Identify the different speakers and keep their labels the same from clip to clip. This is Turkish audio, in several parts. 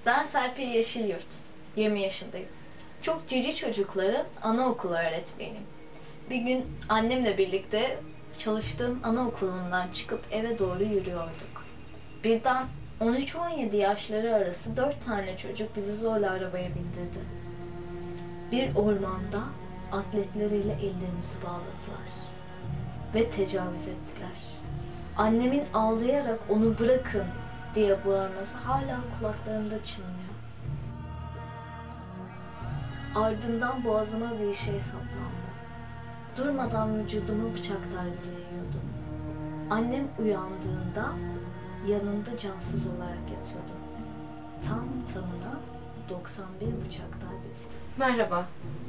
Speaker 1: Ben Serpil Yeşilyurt, 20 yaşındayım. Çok cici çocukların anaokulu öğretmeniyim. Bir gün annemle birlikte çalıştığım anaokulundan çıkıp eve doğru yürüyorduk. Birden 13-17 yaşları arası 4 tane çocuk bizi zorla arabaya bindirdi. Bir ormanda atletleriyle ellerimizi bağladılar ve tecavüz ettiler. Annemin ağlayarak onu bırakın diye bağırması hala kulaklarımda çınlıyor. Ardından boğazıma bir şey saplandı. Durmadan vücudumu bıçak darbeleyiyordum. Annem uyandığında yanında cansız olarak yatıyordu. Tam tamına 91 bıçak darbesi.
Speaker 2: Merhaba,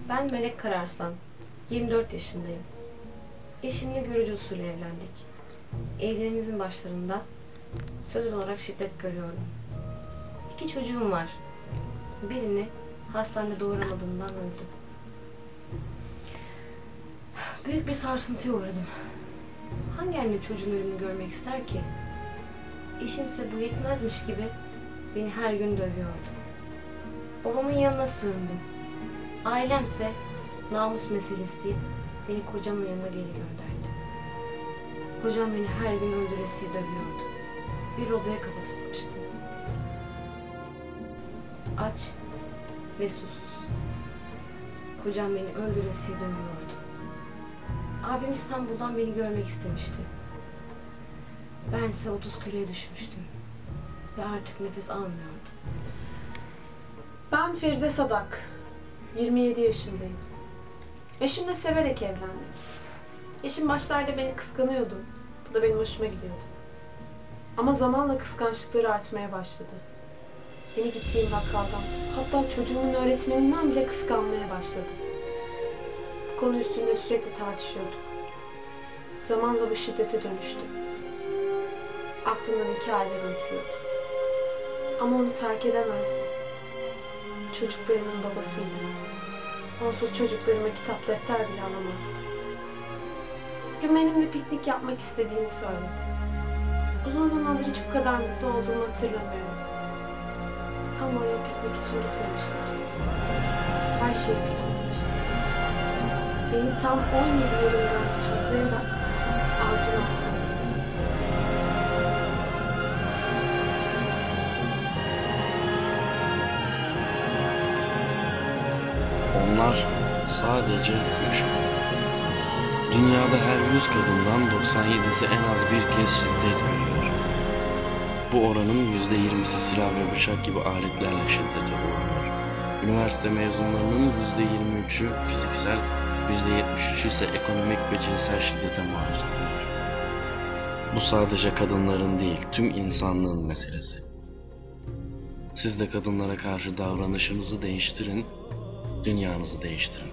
Speaker 2: ben Melek Kararslan. 24 yaşındayım. Eşimle görücü usulü evlendik. Evliliğimizin başlarında sözel olarak şiddet görüyorum. 2 çocuğum var. Birini hastanede doğuramadığımdan öldü. Büyük bir sarsıntıya uğradım. Hangi anne çocuğun ölümünü görmek ister ki? Eşimse bu yetmezmiş gibi beni her gün dövüyordu. Babamın yanına sığındım. Ailemse namus meselesi deyip beni kocamın yanına geri gönderdi. Kocam beni her gün öldüresiye dövüyordu. Bir odaya kapatılmıştı. Aç ve susuz. Kocam beni öldüresiye dövüyordu. Abim İstanbul'dan beni görmek istemişti. Bense 30 kiloya düşmüştüm ve artık nefes almıyordum.
Speaker 3: Ben Feride Sadak, 27 yaşındayım. Eşimle severek evlendik. Eşim başlarda beni kıskanıyordu. Bu da benim hoşuma gidiyordu. Ama zamanla kıskançlıkları artmaya başladı. Beni gittiğim bakkaldan, hatta çocuğumun öğretmeninden bile kıskanmaya başladı. Bu konu üstünde sürekli tartışıyorduk. Zamanla bu şiddete dönüştü. Aklımdan 2 aylar öldürüyordu. Ama onu terk edemezdim. Çocuklarımın babasıydı. Onsuz çocuklarıma kitap defter bile alamazdı. Bir gün benimle piknik yapmak istediğini söyledi. Uzun zamandır hiç bu kadar mutlu olduğumu hatırlamıyorum. Tam oraya piknik için gitmemiştik. Her şey planlamıştık. Beni tam 17 yerimden bıçaklayarak ağacın altına götürdü.
Speaker 4: Onlar sadece 3. Dünyada her 100 kadından 97'si en az bir kez şiddet görüyor. Bu oranın %20'si silah ve bıçak gibi aletlerle şiddete uğruyor. Üniversite mezunlarının %23'ü fiziksel, %73'ü ise ekonomik ve cinsel şiddete maruz kalıyor. Bu sadece kadınların değil, tüm insanlığın meselesi. Siz de kadınlara karşı davranışınızı değiştirin, dünyanızı değiştirin.